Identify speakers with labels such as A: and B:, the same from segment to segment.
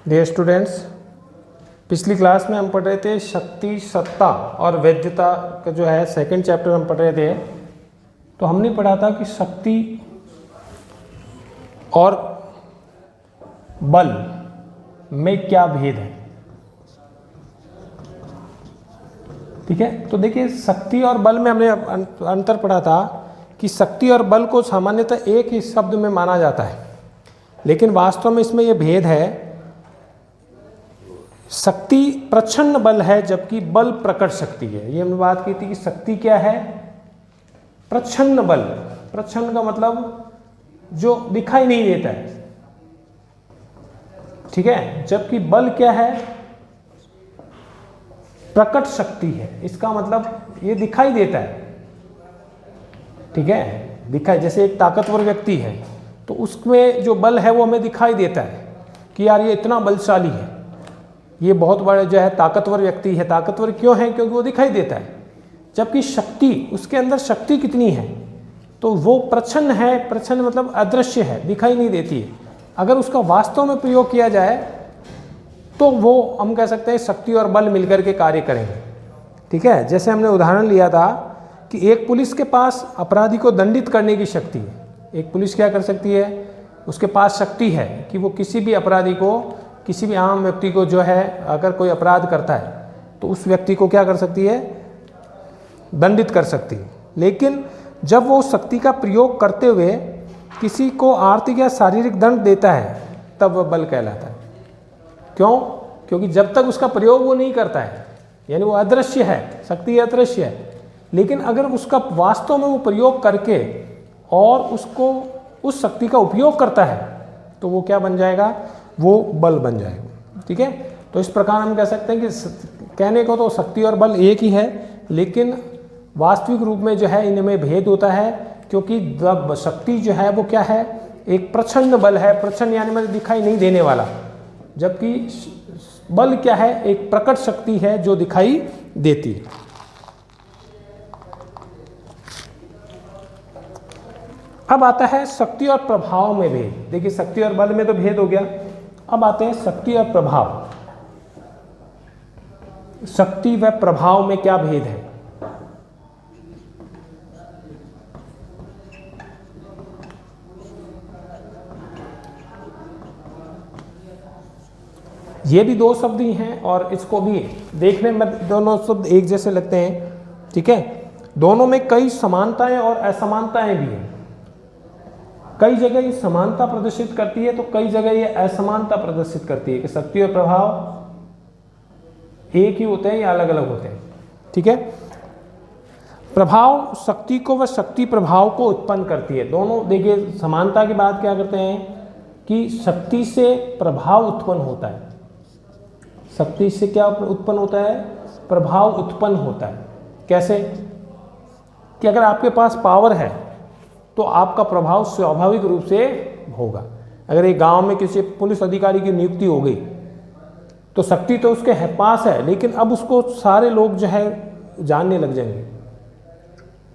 A: Dear students, पिछली class में हम पढ़ रहे थे शक्ति, सत्ता और वैधता का जो है सेकंड चैप्टर हम पढ़ रहे थे। तो हमने पढ़ा था कि शक्ति और बल में क्या भेद है। ठीक है, तो देखिए शक्ति और बल में हमने अंतर पढ़ा था कि शक्ति और बल को सामान्यतः एक ही शब्द में माना जाता है, लेकिन वास्तव में इसमें यह भेद है। शक्ति प्रच्छन्न बल है जबकि बल प्रकट शक्ति है। ये हमने बात की थी कि शक्ति क्या है, प्रच्छन्न बल। प्रच्छन्न का मतलब जो दिखाई नहीं देता है, ठीक है, जबकि बल क्या है, प्रकट शक्ति है। इसका मतलब ये दिखाई देता है, ठीक है, दिखाई। जैसे एक ताकतवर व्यक्ति है तो उसमें जो बल है वो हमें दिखाई देता है कि यार ये इतना बलशाली है, ये बहुत बड़ा जो है ताकतवर व्यक्ति है। ताकतवर क्यों है? क्योंकि वो दिखाई देता है। जबकि शक्ति, उसके अंदर शक्ति कितनी है, तो वो प्रच्छन्न है। प्रच्छन्न मतलब अदृश्य है, दिखाई नहीं देती है। अगर उसका वास्तव में प्रयोग किया जाए तो वो हम कह सकते हैं शक्ति और बल मिलकर के कार्य करेंगे। ठीक है, जैसे हमने उदाहरण लिया था कि एक पुलिस के पास अपराधी को दंडित करने की शक्ति है। एक पुलिस क्या कर सकती है, उसके पास शक्ति है कि वो किसी भी अपराधी को, किसी भी आम व्यक्ति को जो है, अगर कोई अपराध करता है तो उस व्यक्ति को क्या कर सकती है, दंडित कर सकती है। लेकिन जब वो शक्ति का प्रयोग करते हुए किसी को आर्थिक या शारीरिक दंड देता है तब वह बल कहलाता है। क्यों? क्योंकि जब तक उसका प्रयोग वो नहीं करता है, यानी वो अदृश्य है, शक्ति अदृश्य है। लेकिन अगर उसका वास्तव में वो प्रयोग करके और उसको, उस शक्ति का उपयोग करता है तो वो क्या बन जाएगा, वो बल बन जाएगा। ठीक है, तो इस प्रकार हम कह सकते हैं कि कहने को तो शक्ति और बल एक ही है, लेकिन वास्तविक रूप में जो है इनमें भेद होता है। क्योंकि जब शक्ति जो है वो क्या है, एक प्रच्छन्न बल है। प्रच्छन्न यानी मतलब दिखाई नहीं देने वाला, जबकि बल क्या है, एक प्रकट शक्ति है जो दिखाई देती है। अब आता है शक्ति और प्रभाव में भेद। देखिए शक्ति और बल में तो भेद हो गया, अब आते हैं शक्ति और प्रभाव। शक्ति व प्रभाव में क्या भेद है? ये भी दो शब्द ही हैं और इसको भी देखने में दोनों शब्द एक जैसे लगते हैं। ठीक है, दोनों में कई समानताएं और असमानताएं भी हैं। कई जगह ये समानता प्रदर्शित करती है तो कई जगह ये असमानता प्रदर्शित करती है कि शक्ति और प्रभाव एक ही होते हैं या अलग अलग होते हैं। ठीक है, प्रभाव शक्ति को व शक्ति प्रभाव को उत्पन्न करती है। दोनों देखिए समानता की बात क्या करते हैं कि शक्ति से प्रभाव उत्पन्न होता है। शक्ति से क्या उत्पन्न होता है, प्रभाव उत्पन्न होता है। कैसे? कि अगर आपके पास पावर है तो आपका प्रभाव स्वाभाविक रूप से होगा। अगर एक गांव में किसी पुलिस अधिकारी की नियुक्ति हो गई तो शक्ति तो उसके पास है, लेकिन अब उसको सारे लोग जो है जानने लग जाएंगे।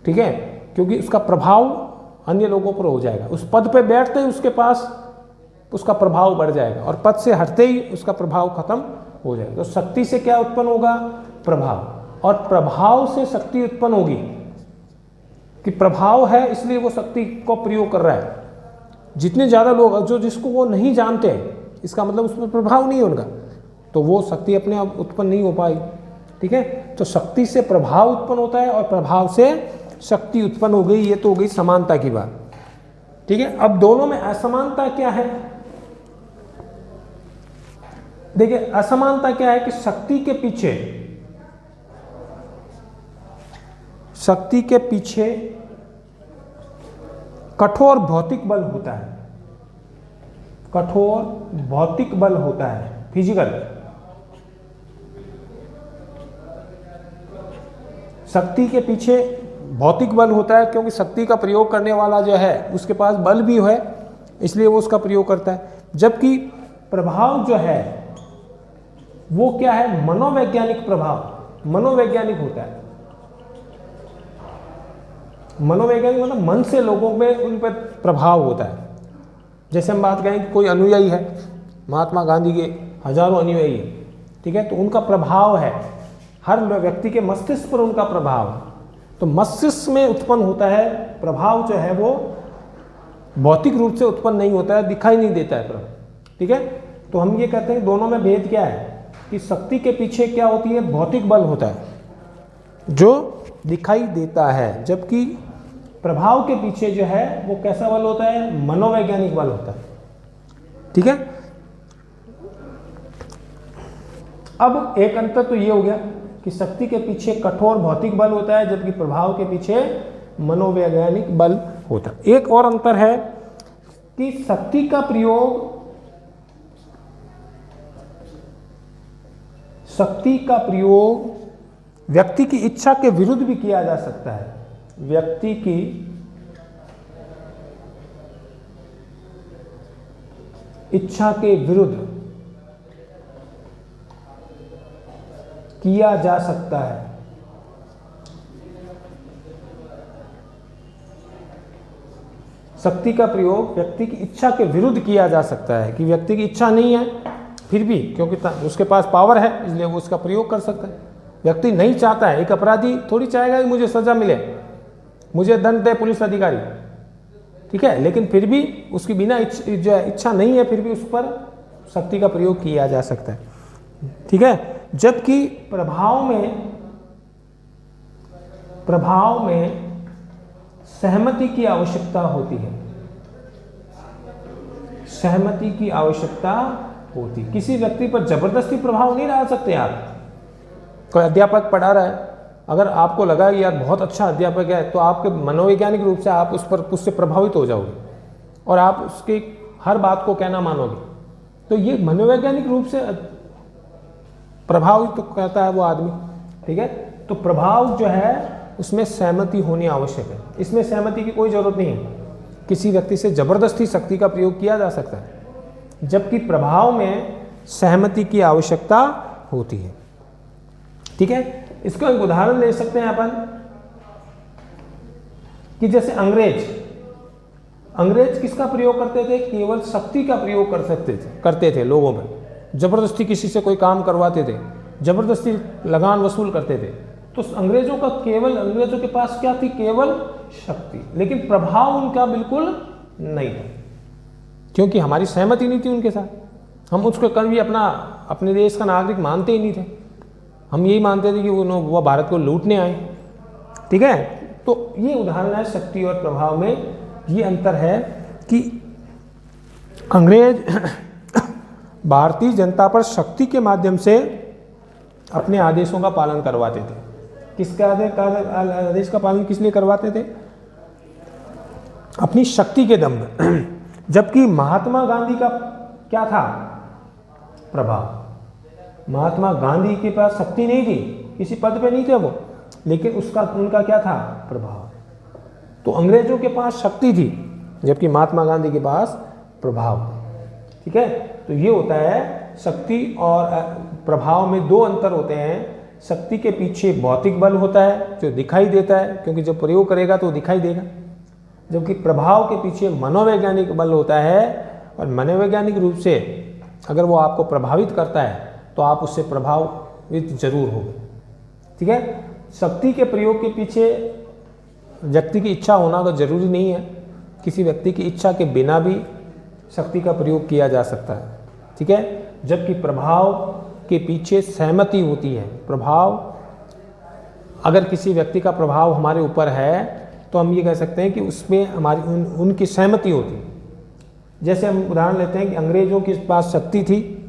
A: ठीक है, क्योंकि उसका प्रभाव अन्य लोगों पर हो जाएगा। उस पद पे बैठते ही उसके पास उसका प्रभाव बढ़ जाएगा और पद से हटते ही उसका प्रभाव खत्म हो जाएगा। तो शक्ति से क्या उत्पन्न होगा, प्रभाव, और प्रभाव से शक्ति उत्पन्न होगी कि प्रभाव है इसलिए वो शक्ति को प्रयोग कर रहा है। जितने ज़्यादा लोग जो जिसको वो नहीं जानते, इसका मतलब उसमें प्रभाव नहीं है उनका, तो वो शक्ति अपने आप उत्पन्न नहीं हो पाई। ठीक है, तो शक्ति से प्रभाव उत्पन्न होता है और प्रभाव से शक्ति उत्पन्न हो गई। ये तो हो गई समानता की बात। ठीक है, अब दोनों में असमानता क्या है? देखिए असमानता क्या है कि शक्ति के पीछे कठोर भौतिक बल होता है। कठोर भौतिक बल होता है, फिजिकल। शक्ति के पीछे भौतिक बल होता है क्योंकि शक्ति का प्रयोग करने वाला जो है उसके पास बल भी है, इसलिए वो उसका प्रयोग करता है। जबकि प्रभाव जो है वो क्या है, मनोवैज्ञानिक प्रभाव, मनोवैज्ञानिक होता है। मनोवैज्ञानिक मतलब मन से लोगों पे उन पर प्रभाव होता है। जैसे हम बात करें कि कोई अनुयायी है, महात्मा गांधी के हजारों अनुयायी, ठीक है, तो उनका प्रभाव है, हर व्यक्ति के मस्तिष्क पर उनका प्रभाव है। तो मस्तिष्क में उत्पन्न होता है प्रभाव जो है वो भौतिक रूप से उत्पन्न नहीं होता है, दिखाई नहीं देता है प्रभाव, ठीक है। तो हम ये कहते हैं दोनों में भेद क्या है कि शक्ति के पीछे क्या होती है, भौतिक बल होता है जो दिखाई देता है, जबकि प्रभाव के पीछे जो है वो कैसा बल होता है, मनोवैज्ञानिक बल होता है, ठीक है। अब एक अंतर तो ये हो गया कि शक्ति के पीछे कठोर भौतिक बल होता है, जबकि प्रभाव के पीछे मनोवैज्ञानिक बल होता है। एक और अंतर है कि शक्ति का प्रयोग व्यक्ति की इच्छा के विरुद्ध भी किया जा सकता है, व्यक्ति की इच्छा के विरुद्ध किया जा सकता है। शक्ति का प्रयोग व्यक्ति की इच्छा के विरुद्ध किया जा सकता है कि व्यक्ति की इच्छा नहीं है फिर भी, क्योंकि उसके पास पावर है इसलिए वो उसका प्रयोग कर सकता है। व्यक्ति नहीं चाहता है, एक अपराधी थोड़ी चाहेगा कि मुझे सजा मिले, मुझे दंड दे पुलिस अधिकारी, ठीक है, लेकिन फिर भी उसकी बिना इच्छा नहीं है फिर भी उस पर शक्ति का प्रयोग किया जा सकता है, ठीक है। जबकि प्रभाव में सहमति की आवश्यकता होती है, सहमति की आवश्यकता होती, किसी व्यक्ति पर जबरदस्ती प्रभाव नहीं डाल सकते आप। कोई अध्यापक पढ़ा रहा है, अगर आपको लगा कि यार बहुत अच्छा अध्यापक है तो आपके मनोवैज्ञानिक रूप से आप उससे प्रभावित हो जाओगे और आप उसकी हर बात को कहना मानोगे, तो ये मनोवैज्ञानिक रूप से प्रभावित तो करता है वो आदमी, ठीक है। तो प्रभाव जो है उसमें सहमति होनी आवश्यक है, इसमें सहमति की कोई जरूरत नहीं है, किसी व्यक्ति से जबरदस्ती शक्ति का प्रयोग किया जा सकता है, जबकि प्रभाव में सहमति की आवश्यकता होती है, ठीक है। इसका एक उदाहरण ले सकते हैं अपन कि जैसे अंग्रेज किसका प्रयोग करते थे, केवल शक्ति का प्रयोग करते थे लोगों पर, जबरदस्ती किसी से कोई काम करवाते थे, जबरदस्ती लगान वसूल करते थे। तो अंग्रेजों के पास क्या थी, केवल शक्ति, लेकिन प्रभाव उनका बिल्कुल नहीं था, क्योंकि हमारी सहमति नहीं थी उनके साथ। हम उसको कभी अपने देश का नागरिक मानते ही नहीं थे, हम यही मानते थे कि वो भारत को लूटने आए, ठीक है। तो ये उदाहरण है शक्ति और प्रभाव में ये अंतर है कि अंग्रेज भारतीय जनता पर शक्ति के माध्यम से अपने आदेशों का पालन करवाते थे। किसका आदेश का पालन किस लिए करवाते थे, अपनी शक्ति के दम पर। जबकि महात्मा गांधी का क्या था, प्रभाव। महात्मा गांधी के पास शक्ति नहीं थी, किसी पद पे नहीं थे वो, लेकिन उनका क्या था, प्रभाव। तो अंग्रेजों के पास शक्ति थी जबकि महात्मा गांधी के पास प्रभाव, ठीक है। तो ये होता है शक्ति और प्रभाव में दो अंतर होते हैं। शक्ति के पीछे भौतिक बल होता है जो दिखाई देता है, क्योंकि जब प्रयोग करेगा तो दिखाई देगा, जबकि प्रभाव के पीछे मनोवैज्ञानिक बल होता है, और मनोवैज्ञानिक रूप से अगर वो आपको प्रभावित करता है तो आप उससे प्रभावित जरूर होंगे, ठीक है। शक्ति के प्रयोग के पीछे व्यक्ति की इच्छा होना तो जरूरी नहीं है, किसी व्यक्ति की इच्छा के बिना भी शक्ति का प्रयोग किया जा सकता है, ठीक है। जबकि प्रभाव के पीछे सहमति होती है। प्रभाव, अगर किसी व्यक्ति का प्रभाव हमारे ऊपर है तो हम ये कह सकते हैं कि उसमें हमारी उनकी सहमति होती है। जैसे हम उदाहरण लेते हैं कि अंग्रेजों के पास शक्ति थी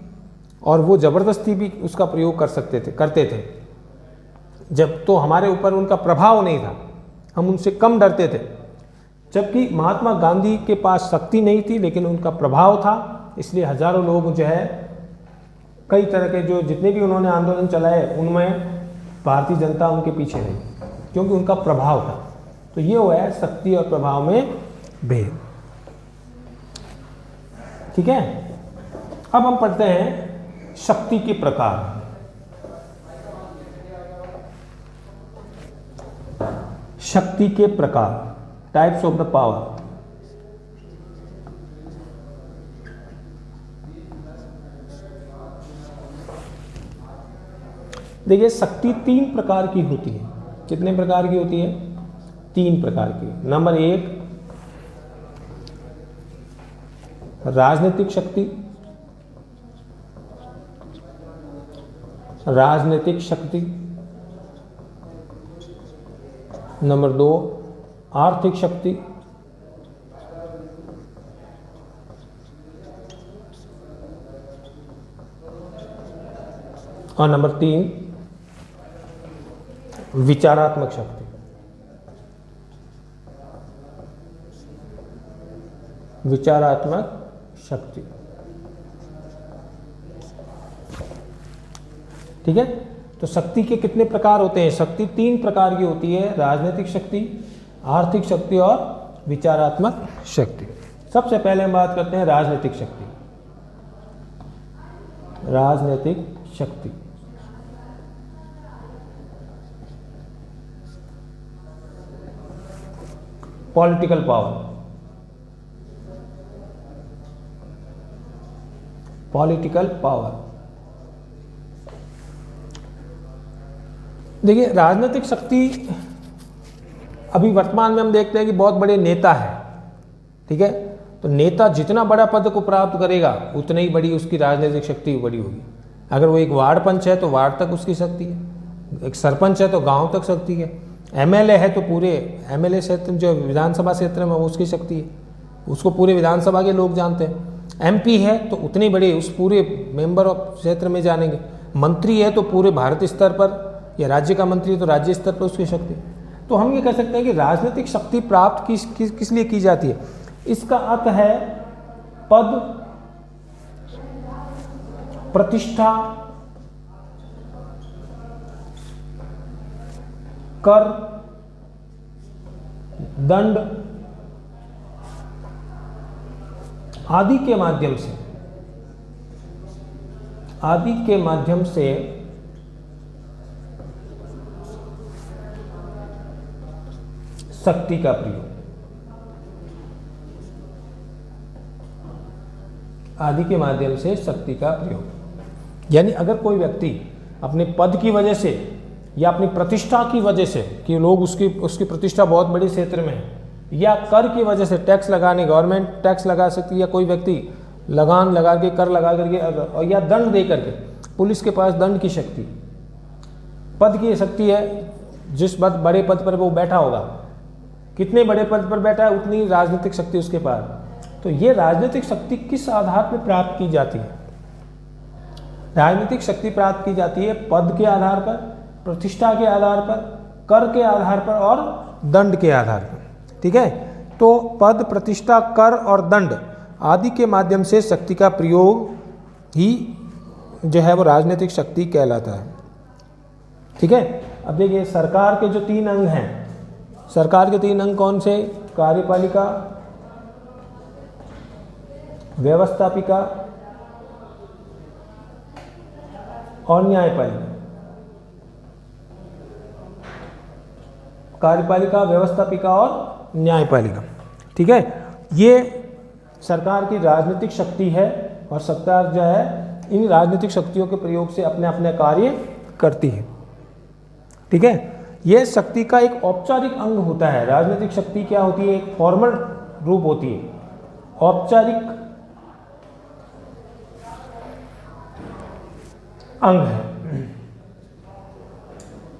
A: और वो ज़बरदस्ती भी उसका प्रयोग करते थे, जब तो हमारे ऊपर उनका प्रभाव नहीं था, हम उनसे कम डरते थे। जबकि महात्मा गांधी के पास शक्ति नहीं थी लेकिन उनका प्रभाव था, इसलिए हजारों लोग जो है कई तरह के जो जितने भी उन्होंने आंदोलन चलाए उनमें भारतीय जनता उनके पीछे रही, क्योंकि उनका प्रभाव था। तो ये हुआ है शक्ति और प्रभाव में भेद, ठीक है। अब हम पढ़ते हैं शक्ति के प्रकार। शक्ति के प्रकार, टाइप्स ऑफ द पावर। देखिए शक्ति 3 प्रकार की होती है। कितने प्रकार की होती है? 3 प्रकार की। नंबर 1 राजनीतिक शक्ति, राजनीतिक शक्ति। नंबर 2 आर्थिक शक्ति, और नंबर 3 विचारात्मक शक्ति। विचारात्मक शक्ति, ठीक है। तो शक्ति के कितने प्रकार होते हैं? शक्ति 3 प्रकार की होती है, राजनीतिक शक्ति, आर्थिक शक्ति और विचारात्मक शक्ति। सबसे पहले हम बात करते हैं राजनीतिक शक्ति। राजनीतिक शक्ति, पॉलिटिकल पावर। पॉलिटिकल पावर, देखिए राजनीतिक शक्ति अभी वर्तमान में हम देखते हैं कि बहुत बड़े नेता है, ठीक है। तो नेता जितना बड़ा पद को प्राप्त करेगा उतनी ही बड़ी उसकी राजनीतिक शक्ति बड़ी होगी। अगर वो एक वार्ड पंच है तो वार्ड तक उसकी शक्ति है, एक सरपंच है तो गांव तक शक्ति है, एमएलए है तो पूरे एमएलए क्षेत्र जो विधानसभा क्षेत्र में उसकी शक्ति है, उसको पूरे विधानसभा के लोग जानते हैं। एमपी है तो उतनी बड़ी उस पूरे मेंबर ऑफ क्षेत्र में जानेंगे। मंत्री है तो पूरे भारत स्तर पर, या राज्य का मंत्री है तो राज्य स्तर पर उसकी शक्ति। तो हम ये कह सकते हैं कि राजनीतिक शक्ति प्राप्त किस लिए की जाती है? इसका अर्थ है पद, प्रतिष्ठा, कर, दंड आदि के माध्यम से शक्ति का प्रयोग, आदि के माध्यम से शक्ति का प्रयोग। यानी अगर कोई व्यक्ति अपने पद की वजह से या अपनी प्रतिष्ठा की वजह से कि लोग उसकी प्रतिष्ठा बहुत बड़ी क्षेत्र में है, या कर की वजह से टैक्स लगाने, गवर्नमेंट टैक्स लगा सकती है, या कोई व्यक्ति लगान लगा के, कर लगा करके, और या दंड दे करके, पुलिस के पास दंड की शक्ति, पद की शक्ति है। जिस बड़े पद पर वो बैठा होगा, कितने बड़े पद पर बैठा है उतनी राजनीतिक शक्ति उसके पास। तो ये राजनीतिक शक्ति किस आधार पर प्राप्त की जाती है? राजनीतिक शक्ति प्राप्त की जाती है पद के आधार पर, प्रतिष्ठा के आधार पर, कर के आधार पर और दंड के आधार पर, ठीक है। तो पद, प्रतिष्ठा, कर और दंड आदि के माध्यम से शक्ति का प्रयोग ही जो है वो राजनीतिक शक्ति कहलाता है, ठीक है। अब देखिए सरकार के जो 3 अंग हैं, सरकार के 3 अंग कौन से? कार्यपालिका, व्यवस्थापिका और न्यायपालिका। कार्यपालिका, व्यवस्थापिका और न्यायपालिका, ठीक है। ये सरकार की राजनीतिक शक्ति है और सरकार जो है इन राजनीतिक शक्तियों के प्रयोग से अपने अपने कार्य करती है, ठीक है। यह शक्ति का एक औपचारिक अंग होता है। राजनीतिक शक्ति क्या होती है? एक फॉर्मल रूप होती है, औपचारिक अंग है,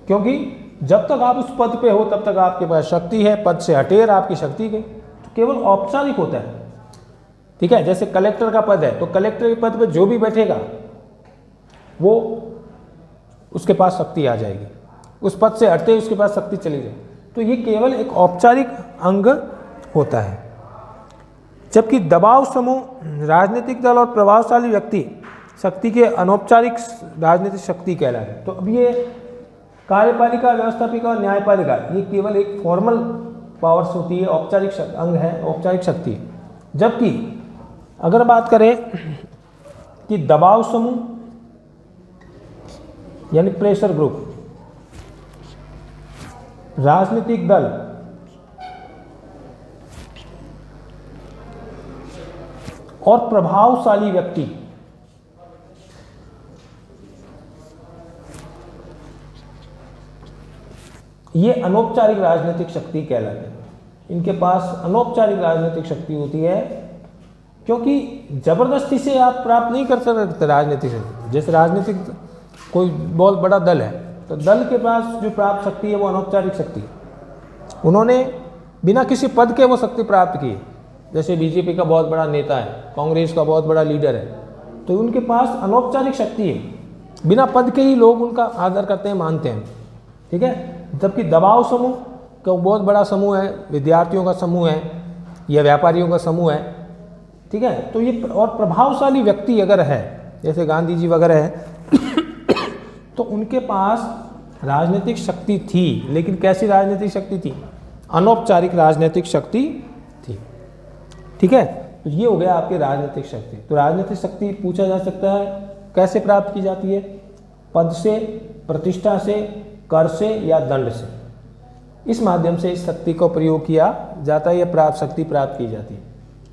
A: क्योंकि जब तक आप उस पद पे हो तब तक आपके पास शक्ति है, पद से हटे आपकी शक्ति गई। तो केवल औपचारिक होता है, ठीक है। जैसे कलेक्टर का पद है तो कलेक्टर के पद पे जो भी बैठेगा वो उसके पास शक्ति आ जाएगी, उस पद से हटते ही उसके पास शक्ति चली जाएगी। तो ये केवल एक औपचारिक अंग होता है। जबकि दबाव समूह, राजनीतिक दल और प्रभावशाली व्यक्ति शक्ति के अनौपचारिक राजनीतिक शक्ति कहलाते हैं। तो अब ये कार्यपालिका, व्यवस्थापिका और न्यायपालिका ये केवल एक फॉर्मल पावर्स होती है, औपचारिक अंग है, औपचारिक शक्ति है। जबकि अगर बात करें कि दबाव समूह यानी प्रेशर ग्रुप, राजनीतिक दल और प्रभावशाली व्यक्ति ये अनौपचारिक राजनीतिक शक्ति कहलाते हैं। इनके पास अनौपचारिक राजनीतिक शक्ति होती है, क्योंकि जबरदस्ती से आप प्राप्त नहीं कर सकते राजनीतिक शक्ति। जैसे राजनीतिक कोई बहुत बड़ा दल है, तो दल के पास जो प्राप्त शक्ति है वो अनौपचारिक शक्ति है। उन्होंने बिना किसी पद के वो शक्ति प्राप्त की। जैसे बीजेपी का बहुत बड़ा नेता है, कांग्रेस का बहुत बड़ा लीडर है, तो उनके पास अनौपचारिक शक्ति है, बिना पद के ही लोग उनका आदर करते हैं, मानते हैं, ठीक है। जबकि दबाव समूह का बहुत बड़ा समूह है, विद्यार्थियों का समूह है या व्यापारियों का समूह है, ठीक है। तो ये और प्रभावशाली व्यक्ति अगर है, जैसे गांधी जी वगैरह है तो उनके पास राजनीतिक शक्ति थी, लेकिन कैसी राजनीतिक शक्ति थी? अनौपचारिक राजनीतिक शक्ति थी, ठीक है। तो ये हो गया आपकी राजनीतिक शक्ति। तो राजनीतिक शक्ति पूछा जा सकता है कैसे प्राप्त की जाती है? पद से, प्रतिष्ठा से, कर से या दंड से। इस माध्यम से इस शक्ति का प्रयोग किया जाता है, यह शक्ति प्राप्त की जाती है,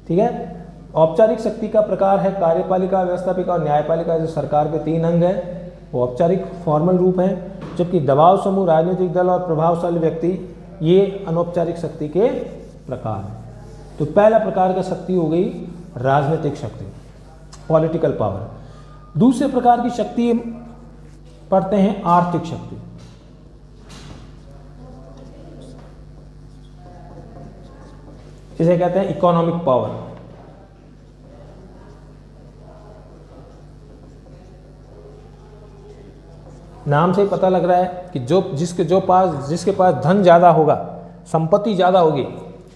A: ठीक है। औपचारिक शक्ति का प्रकार है कार्यपालिका, व्यवस्थापिका और न्यायपालिका। जो सरकार के 3 अंग हैं वो औपचारिक फॉर्मल रूप हैं, जबकि दबाव समूह, राजनीतिक दल और प्रभावशाली व्यक्ति ये अनौपचारिक शक्ति के प्रकार हैं। तो पहला प्रकार का शक्ति हो गई राजनीतिक शक्ति, पॉलिटिकल पावर। दूसरे प्रकार की शक्ति पढ़ते हैं आर्थिक शक्ति। जिसे कहते हैं इकोनॉमिक पावर। नाम से ही पता लग रहा है कि जिसके पास धन ज़्यादा होगा, संपत्ति ज़्यादा होगी,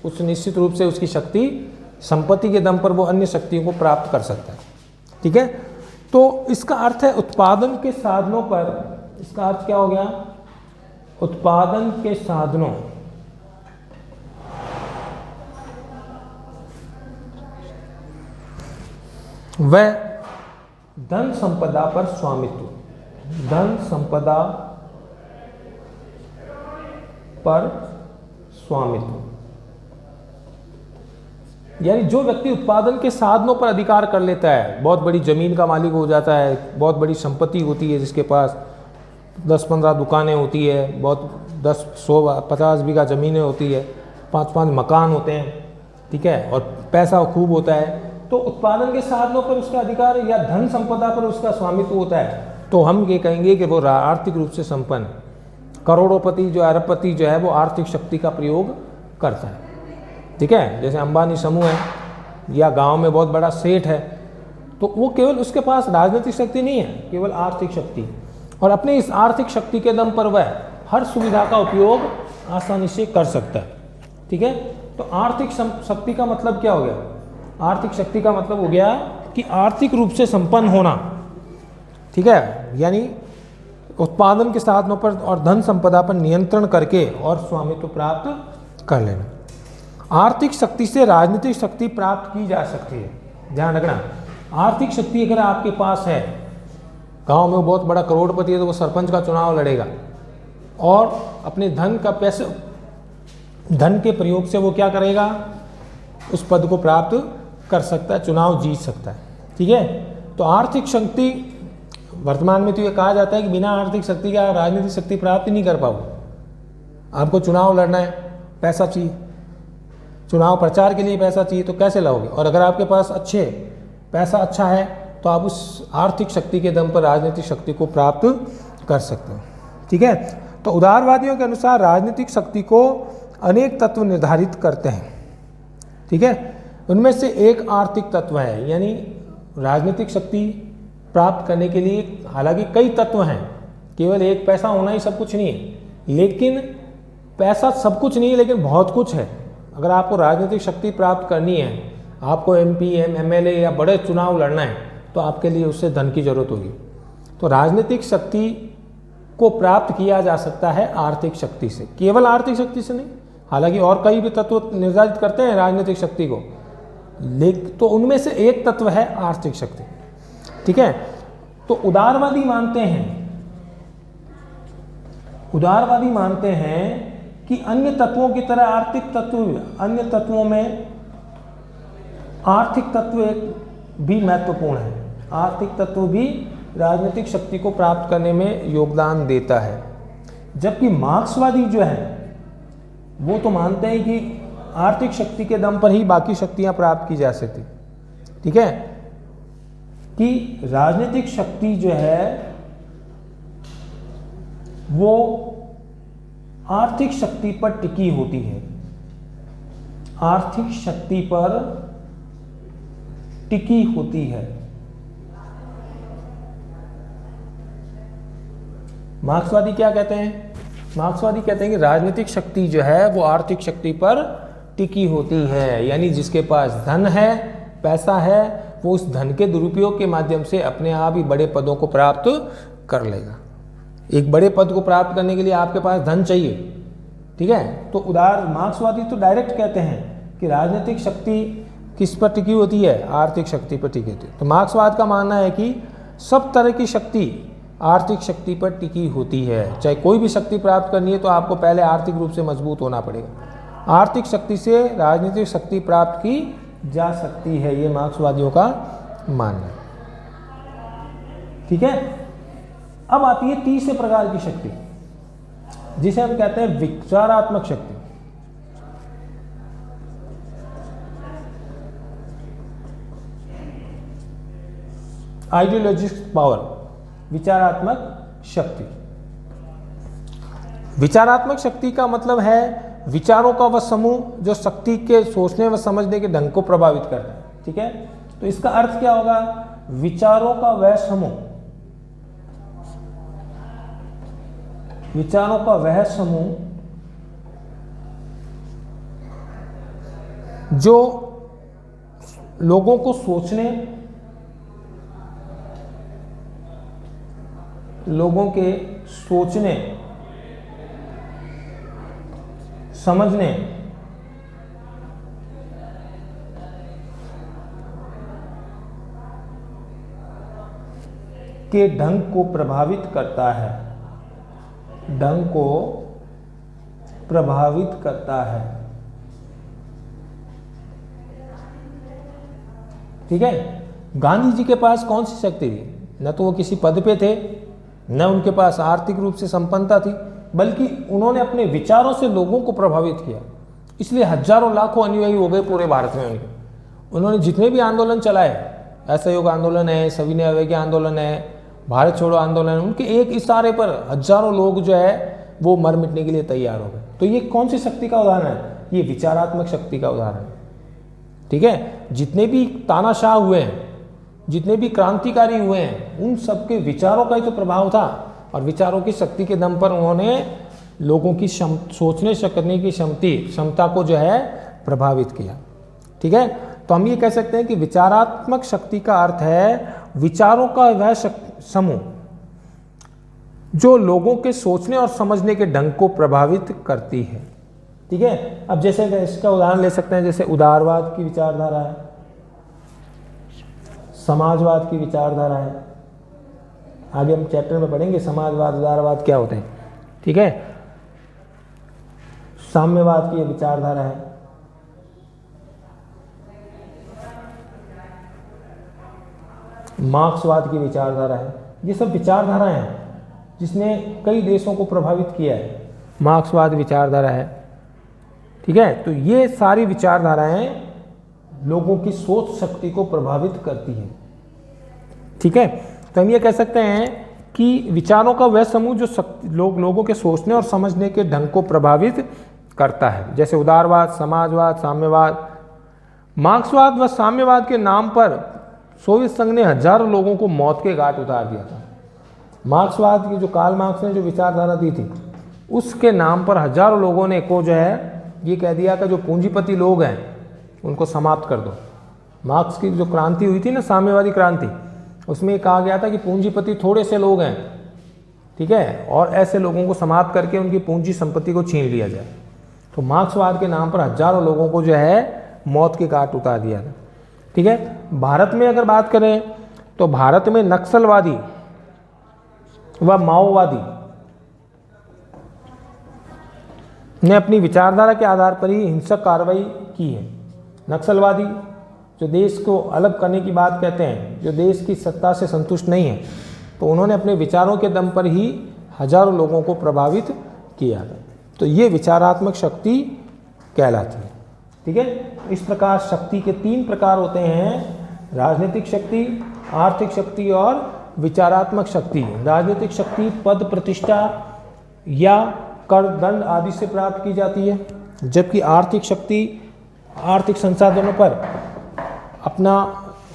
A: उस निश्चित रूप से उसकी शक्ति, संपत्ति के दम पर वो अन्य शक्तियों को प्राप्त कर सकता है, ठीक है। तो इसका अर्थ है उत्पादन के साधनों पर। इसका अर्थ क्या हो गया? उत्पादन के साधनों व धन संपदा पर स्वामित्व। धन संपदा पर स्वामित्व, यानी जो व्यक्ति उत्पादन के साधनों पर अधिकार कर लेता है, बहुत बड़ी जमीन का मालिक हो जाता है, बहुत बड़ी संपत्ति होती है, जिसके पास 10-15 दुकानें होती है, बहुत 10-100-50 बीघा ज़मीनें होती है, 5-5 मकान होते हैं, ठीक है, और पैसा खूब होता है, तो उत्पादन के साधनों पर उसका अधिकार या धन संपदा पर उसका स्वामित्व होता है, तो हम ये कहेंगे कि वो आर्थिक रूप से संपन्न, करोड़ोपति जो अरबपति जो है वो आर्थिक शक्ति का प्रयोग करता है, ठीक है। जैसे अंबानी समूह है या गांव में बहुत बड़ा सेठ है, तो वो केवल उसके पास राजनीतिक शक्ति नहीं है, केवल आर्थिक शक्ति, और अपने इस आर्थिक शक्ति के दम पर वह हर सुविधा का उपयोग आसानी से कर सकता है, ठीक है। तो आर्थिक शक्ति का मतलब क्या हो गया? आर्थिक शक्ति का मतलब हो गया कि आर्थिक रूप से संपन्न होना, ठीक है, यानी उत्पादन के साधनों पर और धन संपदा पर नियंत्रण करके और स्वामित्व प्राप्त कर लेना। आर्थिक शक्ति से राजनीतिक शक्ति प्राप्त की जा सकती है। ध्यान रखना, आर्थिक शक्ति अगर आपके पास है, गांव में वो बहुत बड़ा करोड़पति है तो वो सरपंच का चुनाव लड़ेगा और अपने धन के प्रयोग से वो क्या करेगा? उस पद को प्राप्त कर सकता है, चुनाव जीत सकता है, ठीक है। तो आर्थिक शक्ति वर्तमान में तो ये कहा जाता है कि बिना आर्थिक शक्ति का राजनीतिक शक्ति प्राप्त नहीं कर पाओगे। आपको चुनाव लड़ना है, पैसा चाहिए, चुनाव प्रचार के लिए पैसा चाहिए, तो कैसे लाओगे? और अगर आपके पास पैसा अच्छा है तो आप उस आर्थिक शक्ति के दम पर राजनीतिक शक्ति को प्राप्त कर सकते हो, ठीक है। तो उदारवादियों के अनुसार राजनीतिक शक्ति को अनेक तत्व निर्धारित करते हैं, ठीक है। उनमें से एक आर्थिक तत्व है, यानी राजनीतिक शक्ति प्राप्त करने के लिए हालांकि कई तत्व हैं, केवल एक पैसा होना ही सब कुछ नहीं है, लेकिन पैसा सब कुछ नहीं है, लेकिन बहुत कुछ है। अगर आपको राजनीतिक शक्ति प्राप्त करनी है, आपको MP, MLA या बड़े चुनाव लड़ना है, तो आपके लिए उससे धन की जरूरत होगी। तो राजनीतिक शक्ति को प्राप्त किया जा सकता है आर्थिक शक्ति से, केवल आर्थिक शक्ति से नहीं, हालांकि और कई भी तत्व निर्धारित करते हैं राजनीतिक शक्ति को, लेकिन तो उनमें से एक तत्व है आर्थिक शक्ति, ठीक है। तो उदारवादी मानते हैं कि अन्य तत्वों की तरह अन्य तत्वों में आर्थिक तत्व भी महत्वपूर्ण है। आर्थिक तत्व भी राजनीतिक शक्ति को प्राप्त करने में योगदान देता है। जबकि मार्क्सवादी जो है वो तो मानते हैं कि आर्थिक शक्ति के दम पर ही बाकी शक्तियां प्राप्त की जा सकती। ठीक है, कि राजनीतिक शक्ति जो है वो आर्थिक शक्ति पर टिकी होती है, आर्थिक शक्ति पर टिकी होती है। मार्क्सवादी क्या कहते हैं? मार्क्सवादी कहते हैं कि राजनीतिक शक्ति जो है वो आर्थिक शक्ति पर टिकी होती है, यानी जिसके पास धन है, पैसा है, वो उस धन के दुरुपयोग के माध्यम से अपने आप ही बड़े पदों को प्राप्त कर लेगा। एक बड़े पद को प्राप्त करने के लिए आपके पास धन चाहिए। ठीक है, तो उदार मार्क्सवादी तो डायरेक्ट कहते हैं कि राजनीतिक शक्ति किस पर टिकी होती है? आर्थिक शक्ति पर टिकी होती है। तो मार्क्सवाद का मानना है कि सब तरह की शक्ति आर्थिक शक्ति पर टिकी होती है। चाहे कोई भी शक्ति प्राप्त करनी है तो आपको पहले आर्थिक रूप से मजबूत होना पड़ेगा। आर्थिक शक्ति से राजनीतिक शक्ति प्राप्त की जा सकती है, ये मार्क्सवादियों का मानना है। ठीक है, अब आती है तीसरे प्रकार की शक्ति, जिसे हम कहते हैं विचारात्मक शक्ति। आइडियोलॉजिक पावर, विचारात्मक शक्ति। विचारात्मक शक्ति का मतलब है विचारों का वह समूह जो शक्ति के सोचने व समझने के ढंग को प्रभावित करता है। ठीक है, तो इसका अर्थ क्या होगा? विचारों का वह समूह, विचारों का वह समूह जो लोगों को सोचने, लोगों के सोचने, समझने के ढंग को प्रभावित करता है, ढंग को प्रभावित करता है। ठीक है, गांधी जी के पास कौन सी शक्ति थी? न तो वो किसी पद पे थे, न उनके पास आर्थिक रूप से संपन्नता थी, बल्कि उन्होंने अपने विचारों से लोगों को प्रभावित किया। इसलिए हजारों लाखों अनुयायी हो गए पूरे भारत में उनके। उन्होंने जितने भी आंदोलन चलाए, असहयोग आंदोलन है, सविनय अवज्ञा आंदोलन है, भारत छोड़ो आंदोलन है, उनके एक इशारे पर हजारों लोग जो है वो मर मिटने के लिए तैयार हो गए। तो ये कौन सी शक्ति का उदाहरण है? ये विचारात्मक शक्ति का उदाहरण है। ठीक है, जितने भी तानाशाह हुए हैं, जितने भी क्रांतिकारी हुए हैं, उन सबके विचारों का ही तो प्रभाव था, और विचारों की शक्ति के दम पर उन्होंने लोगों की सोचने करने की क्षमता को जो है प्रभावित किया। ठीक है, तो हम ये कह सकते हैं कि विचारात्मक शक्ति का अर्थ है विचारों का वह समूह जो लोगों के सोचने और समझने के ढंग को प्रभावित करती है। ठीक है, अब जैसे इसका उदाहरण ले सकते हैं, जैसे उदारवाद की विचारधारा है, समाजवाद की विचारधारा है। आगे हम चैप्टर में पढ़ेंगे समाजवाद, उदारवाद क्या होते हैं। ठीक है, साम्यवाद की विचारधारा है। मार्क्सवाद की विचारधारा है। ये सब विचारधाराएं हैं जिसने कई देशों को प्रभावित किया है। मार्क्सवाद विचारधारा है। ठीक है, तो ये सारी विचारधाराएं लोगों की सोच शक्ति को प्रभावित करती है। ठीक है, तो हम ये कह सकते हैं कि विचारों का वह समूह जो लोगों के सोचने और समझने के ढंग को प्रभावित करता है, जैसे उदारवाद, समाजवाद, साम्यवाद। मार्क्सवाद व साम्यवाद के नाम पर सोवियत संघ ने हजारों लोगों को मौत के घाट उतार दिया था। मार्क्सवाद की जो कार्ल मार्क्स ने जो विचारधारा दी थी, उसके नाम पर हजारों लोगों ने को जो है ये कह दिया कि जो पूंजीपति लोग हैं उनको समाप्त कर दो। मार्क्स की जो क्रांति हुई थी ना, साम्यवादी क्रांति, उसमें कहा गया था कि पूंजीपति थोड़े से लोग हैं, ठीक है, और ऐसे लोगों को समाप्त करके उनकी पूंजी संपत्ति को छीन लिया जाए। तो मार्क्सवाद के नाम पर हजारों लोगों को जो है मौत के घाट उतार दिया था। ठीक है, भारत में अगर बात करें तो भारत में नक्सलवादी व माओवादी ने अपनी विचारधारा के आधार पर ही हिंसक कार्रवाई की है। नक्सलवादी जो देश को अलग करने की बात कहते हैं, जो देश की सत्ता से संतुष्ट नहीं है, तो उन्होंने अपने विचारों के दम पर ही हजारों लोगों को प्रभावित किया। तो ये विचारात्मक शक्ति कहलाती है। ठीक है, इस प्रकार शक्ति के 3 प्रकार होते हैं, राजनीतिक शक्ति, आर्थिक शक्ति और विचारात्मक शक्ति। राजनीतिक शक्ति पद प्रतिष्ठा या कर दंड आदि से प्राप्त की जाती है, जबकि आर्थिक शक्ति आर्थिक संसाधनों पर अपना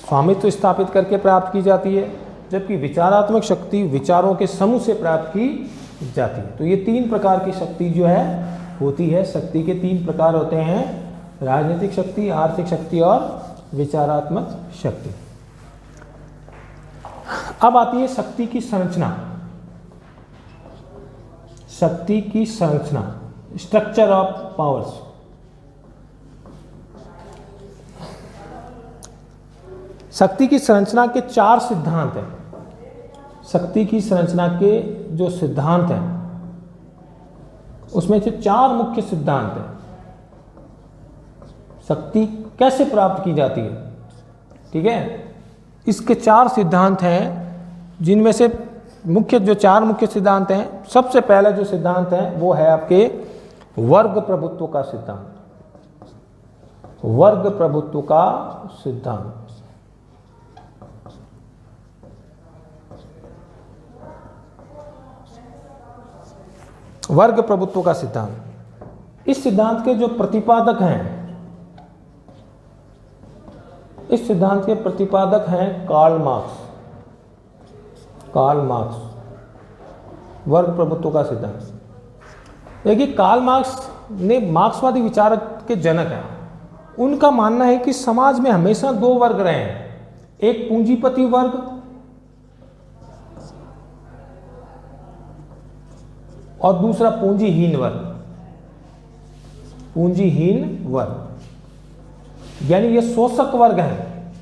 A: स्वामित्व स्थापित करके प्राप्त की जाती है, जबकि विचारात्मक शक्ति विचारों के समूह से प्राप्त की जाती है। तो ये 3 प्रकार की शक्ति जो है होती है। शक्ति के 3 प्रकार होते हैं, राजनीतिक शक्ति, आर्थिक शक्ति और विचारात्मक शक्ति। अब आती है शक्ति की संरचना। शक्ति की संरचना, स्ट्रक्चर ऑफ पावर्स। शक्ति की संरचना के 4 सिद्धांत हैं। शक्ति की संरचना के जो सिद्धांत हैं उसमें से 4 मुख्य सिद्धांत हैं। शक्ति कैसे प्राप्त की जाती है, ठीक है, इसके 4 सिद्धांत हैं, जिनमें से मुख्य जो 4 मुख्य सिद्धांत हैं, सबसे पहला जो सिद्धांत है वो है आपके वर्ग प्रभुत्व का सिद्धांत। वर्ग प्रभुत्व का सिद्धांत। वर्ग प्रभुत्व का सिद्धांत। इस सिद्धांत के जो प्रतिपादक हैं, इस सिद्धांत के प्रतिपादक हैं कार्ल मार्क्स। कार्ल मार्क्स वर्ग प्रभुत्व का सिद्धांत। देखिए, कार्ल मार्क्स ने मार्क्सवादी विचारक के जनक हैं। उनका मानना है कि समाज में हमेशा 2 वर्ग रहे हैं, एक पूंजीपति वर्ग और दूसरा पूंजीहीन वर्ग। पूंजीहीन वर्ग यानी ये शोषक वर्ग हैं,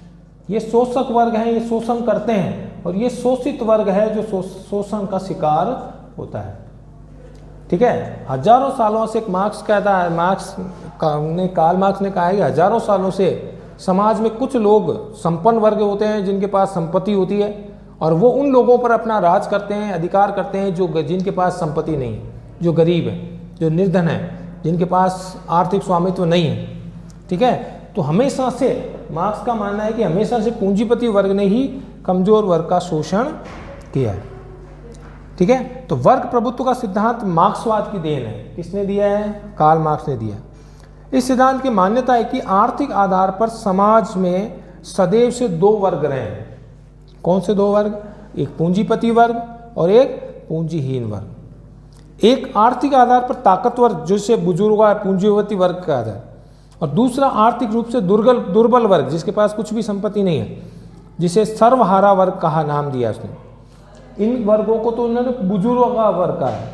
A: ये शोषक वर्ग हैं, ये शोषण करते हैं, और ये शोषित वर्ग है जो शोषण का शिकार होता है। ठीक है, हजारों सालों से मार्क्स कहता है, कार्ल मार्क्स ने कहा है कि हजारों सालों से समाज में कुछ लोग संपन्न वर्ग होते हैं जिनके पास संपत्ति होती है, और वो उन लोगों पर अपना राज करते हैं, अधिकार करते हैं जो जिनके पास संपत्ति नहीं है, जो गरीब है, जो निर्धन है, जिनके पास आर्थिक स्वामित्व नहीं है। ठीक है, तो हमेशा से मार्क्स का मानना है कि हमेशा से पूंजीपति वर्ग ने ही कमजोर वर्ग का शोषण किया है। ठीक है, तो वर्ग प्रभुत्व का सिद्धांत मार्क्सवाद की देन है। किसने दिया है? कार्ल मार्क्स ने दिया। इस सिद्धांत की मान्यता है कि आर्थिक आधार पर समाज में सदैव से 2 वर्ग रहे हैं। कौन से 2 वर्ग? एक पूंजीपति वर्ग और एक पूंजीहीन वर्ग। एक आर्थिक आधार पर ताकतवर, जिसे बुजुर्ग पूंजीपति वर्ग का आधार, और दूसरा आर्थिक रूप से दुर्बल वर्ग, जिसके पास कुछ भी संपत्ति नहीं है, जिसे सर्वहारा वर्ग कहा नाम दिया उसने। इन वर्गों को तो उन्होंने बुजुर्गा वर्ग कहा है।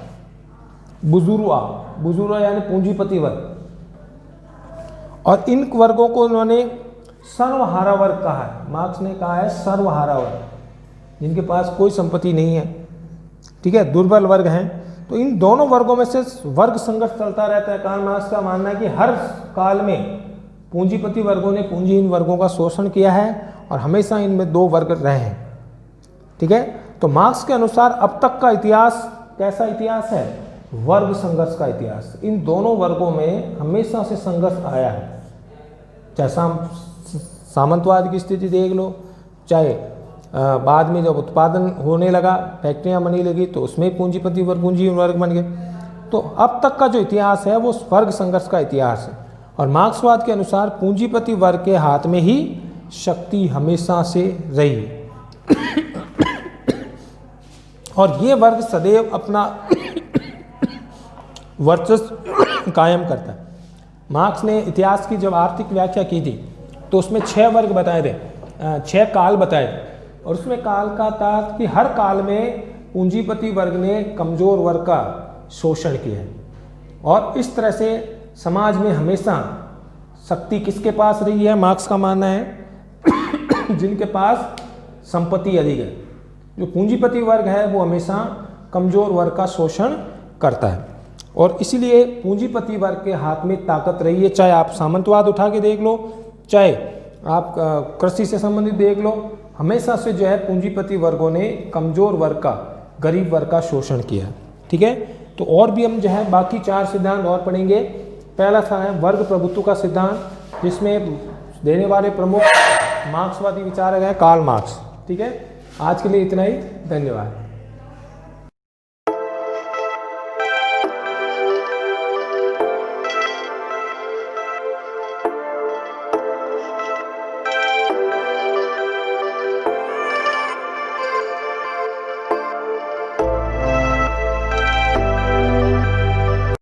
A: बुजुर्गा यानी पूंजीपति वर्ग, और इन वर्गों को उन्होंने सर्वहारा वर्ग कहा है। मार्क्स ने कहा है सर्वहारा वर्ग, जिनके पास कोई संपत्ति नहीं है। ठीक है, दुर्बल वर्ग हैं। तो इन दोनों वर्गों में से वर्ग संघर्ष चलता रहता है। कार्ल मार्क्स का मानना है कि हर काल में पूंजीपति वर्गों ने पूंजीहीन वर्गों का शोषण किया है और हमेशा इनमें 2 वर्ग रहे हैं। ठीक है, तो मार्क्स के अनुसार अब तक का इतिहास कैसा इतिहास है? वर्ग संघर्ष का इतिहास। इन दोनों वर्गों में हमेशा से संघर्ष आया है। चाहे सामंतवाद की स्थिति देख लो, चाहे बाद में जब उत्पादन होने लगा, फैक्ट्रियां बनने लगी, तो उसमें पूंजीपति वर्ग पूंजीहीन वर्ग बन गए। तो अब तक का जो इतिहास है वो वर्ग संघर्ष का इतिहास है। और मार्क्सवाद के अनुसार पूंजीपति वर्ग के हाथ में ही शक्ति हमेशा से रही है और ये वर्ग सदैव अपना वर्चस्व कायम करता है। मार्क्स ने इतिहास की जब आर्थिक व्याख्या की थी तो उसमें 6 वर्ग बताए थे, 6 काल बताए थे, और उसमें काल का था कि हर काल में पूंजीपति वर्ग ने कमजोर वर्ग का शोषण किया है, और इस तरह से समाज में हमेशा शक्ति किसके पास रही है? मार्क्स का मानना है जिनके पास संपत्ति अधिक है। जो पूंजीपति वर्ग है वो हमेशा कमजोर वर्ग का शोषण करता है, और इसीलिए पूंजीपति वर्ग के हाथ में ताकत रही है। चाहे आप सामंतवाद उठा के देख लो, चाहे आप कृषि से संबंधित देख लो, हमेशा से जो है पूंजीपति वर्गों ने कमजोर वर्ग का गरीब वर्ग का शोषण किया। ठीक है, तो और भी हम जो है बाकी 4 सिद्धांत और पढ़ेंगे। पहला था है वर्ग प्रभुत्व का सिद्धांत, जिसमें देने वाले प्रमुख मार्क्सवादी विचारक हैं कार्ल मार्क्स। ठीक है, आज के लिए इतना ही, धन्यवाद।